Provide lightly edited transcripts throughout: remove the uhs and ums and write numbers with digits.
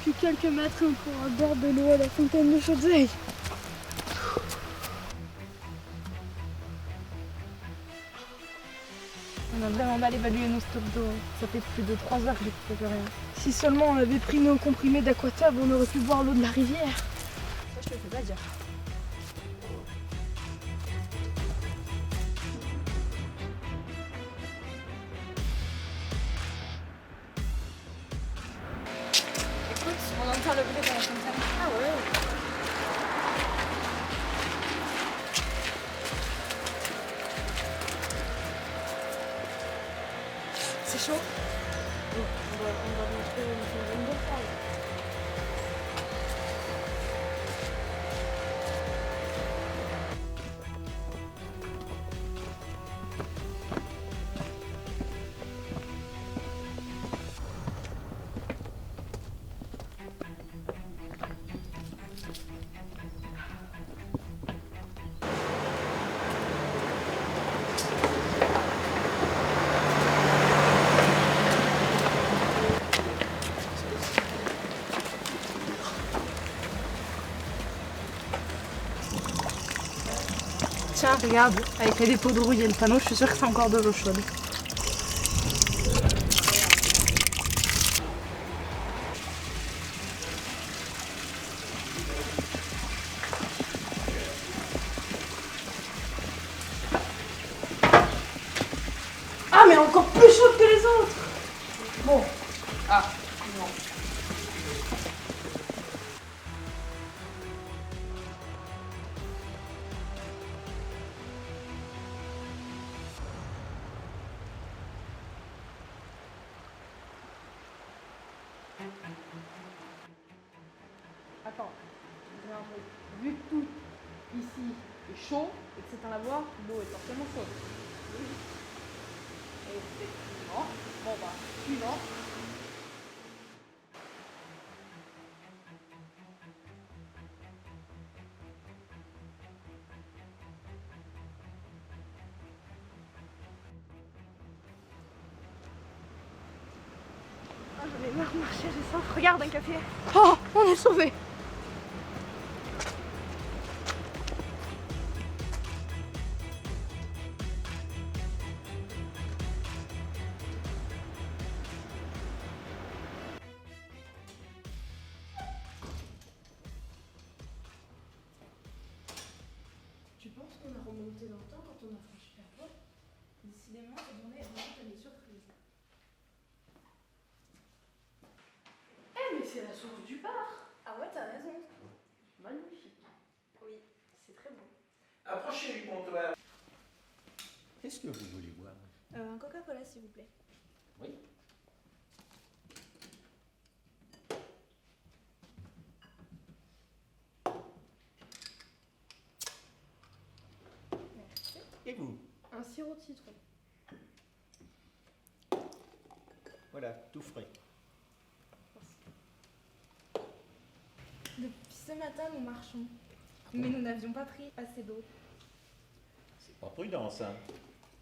Plus que quelques mètres et on pourra boire de l'eau à la fontaine de Chaudezeille. On a vraiment mal évalué nos stocks d'eau. Ça fait plus de 3 heures que j'ai plus rien. Si seulement on avait pris nos comprimés d'Aquatab, on aurait pu boire l'eau de la rivière. Ça, je te fais pas dire. Écoute, on entend le bruit de la fontaine. Ah ouais. C'est chaud. On va montrer une fontaine d'eau froide. Tiens, regarde, avec les dépôts de rouille et le panneau, je suis sûre que c'est encore de l'eau chaude. Ah, mais encore plus chaude que les autres. Bon. Ah, non. Attends, je vais un truc. Vu que tout ici est chaud et que c'est un lavoir, l'eau est forcément chaude. Oui. Et effectivement, bon bah, suivant. Ah, j'en ai marre de marcher, j'ai soif. Regarde, un café. Oh, on est sauvé. Tu penses qu'on a remonté dans le temps quand on a franchi la voie? Décidément, cette journée est vraiment pleine de surprises. Eh, mais c'est la source du Par. Ah ouais, t'as raison. Magnifique. Oui, c'est très beau. Approchez du comptoir. Qu'est-ce que vous voulez boire? Un Coca-Cola, s'il vous plaît. Oui. Merci. Et vous? Un sirop de citron. Voilà, tout frais. Depuis ce matin, nous marchons. Mais nous n'avions pas pris assez d'eau. C'est pas prudent, ça.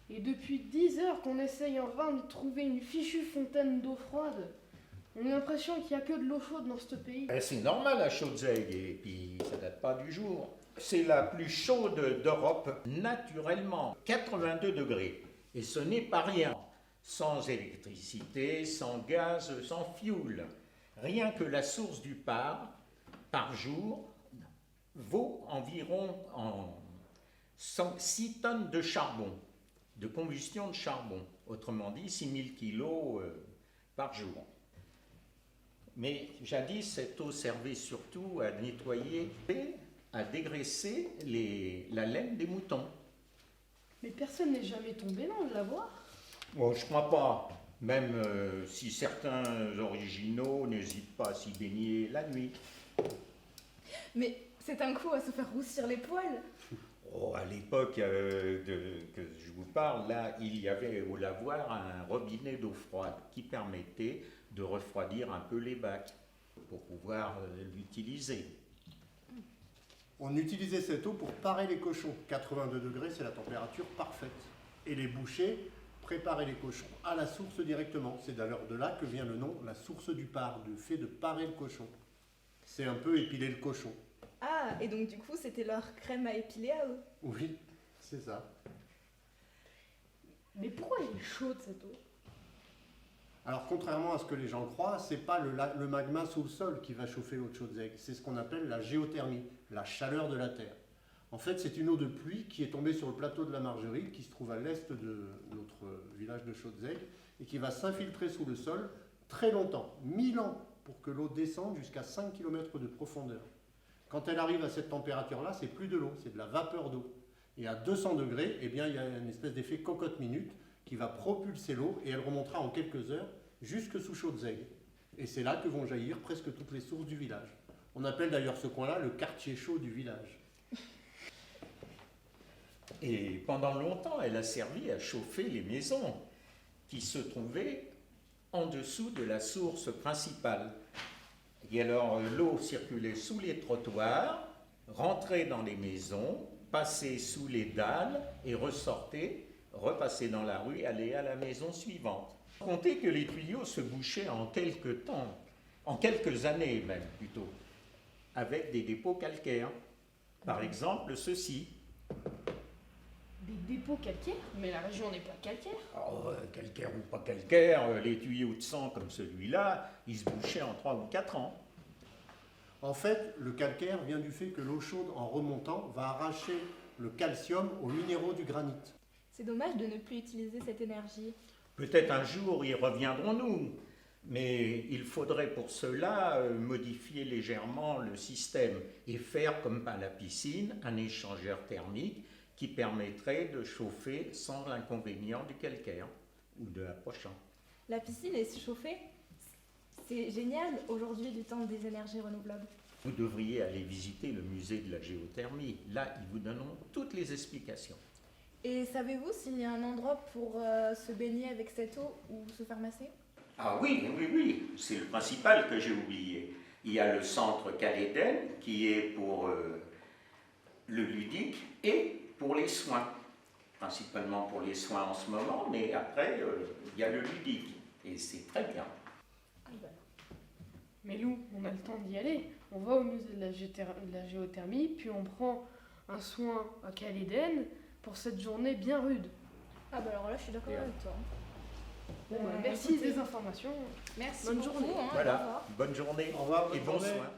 Et depuis 10 heures qu'on essaye en vain de trouver une fichue fontaine d'eau froide. On a l'impression qu'il n'y a que de l'eau chaude dans ce pays. C'est normal à Chaudezeille, et puis ça date pas du jour. C'est la plus chaude d'Europe, naturellement. 82 degrés. Et ce n'est pas rien. Sans électricité, sans gaz, sans fioul. Rien que la source du par jour, vaut environ 6 tonnes de charbon, de combustion de charbon. Autrement dit, 6000 kilos par jour. Mais jadis, cette eau servait surtout à nettoyer et à dégraisser la laine des moutons. Mais personne n'est jamais tombé dans le lavoir. Bon, je crois pas, même si certains originaux n'hésitent pas à s'y baigner la nuit. Mais c'est un coup à se faire roussir les poils. Oh, à l'époque que je vous parle, là, il y avait au lavoir un robinet d'eau froide qui permettait de refroidir un peu les bacs pour pouvoir l'utiliser. On utilisait cette eau pour parer les cochons. 82 degrés, c'est la température parfaite. Et les bouchers préparer les cochons à la source directement. C'est d'ailleurs de là que vient le nom, la source du par, du fait de parer le cochon. C'est un peu épiler le cochon. Ah, et donc du coup, c'était leur crème à épiler à eux. Oui, c'est ça. Mais pourquoi elle est chaude cette eau? Alors, contrairement à ce que les gens croient, c'est pas le magma sous le sol qui va chauffer l'eau de Chaudzègue. C'est ce qu'on appelle la géothermie, la chaleur de la terre. En fait, c'est une eau de pluie qui est tombée sur le plateau de la Margeride, qui se trouve à l'est de notre village de Chaudzègue, et qui va s'infiltrer sous le sol très longtemps, 1000 ans, pour que l'eau descende jusqu'à 5 km de profondeur. Quand elle arrive à cette température-là, c'est plus de l'eau, c'est de la vapeur d'eau. Et à 200 degrés, eh bien, il y a une espèce d'effet cocotte-minute qui va propulser l'eau et elle remontera en quelques heures jusque sous Chaudzègue. Et c'est là que vont jaillir presque toutes les sources du village. On appelle d'ailleurs ce coin-là le quartier chaud du village. Et pendant longtemps, elle a servi à chauffer les maisons qui se trouvaient en dessous de la source principale. Et alors l'eau circulait sous les trottoirs, rentrait dans les maisons, passait sous les dalles et ressortait, repassait dans la rue, allait à la maison suivante. Comptez que les tuyaux se bouchaient en quelques temps, en quelques années même plutôt, avec des dépôts calcaires. Par exemple, ceci. Des dépôts calcaires? Mais la région n'est pas calcaire. Oh, calcaire ou pas calcaire, les tuyaux de sang comme celui-là, ils se bouchaient en 3 ou 4 ans. En fait, le calcaire vient du fait que l'eau chaude, en remontant, va arracher le calcium aux minéraux du granit. C'est dommage de ne plus utiliser cette énergie. Peut-être un jour y reviendrons-nous, mais il faudrait pour cela modifier légèrement le système et faire comme à la piscine un échangeur thermique qui permettrait de chauffer sans l'inconvénient du calcaire ou de l'approchant. La piscine est chauffée. C'est génial aujourd'hui du temps des énergies renouvelables. Vous devriez aller visiter le musée de la géothermie. Là, ils vous donneront toutes les explications. Et savez-vous s'il y a un endroit pour se baigner avec cette eau ou se faire masser? Ah oui, c'est le principal que j'ai oublié. Il y a le centre Caléden qui est pour le ludique et pour les soins. Principalement pour les soins en ce moment, mais après, il y a le ludique. Et c'est très bien. Mais Lou, on a le temps d'y aller. On va au musée de la géothermie, puis on prend un soin à Caléden pour cette journée bien rude. Ah bah alors là, je suis d'accord avec toi. Bon, merci des informations. Merci Bonne beaucoup, journée. hein, au Voilà, revoir. bonne journée Au revoir, bonne et bon journée. soin.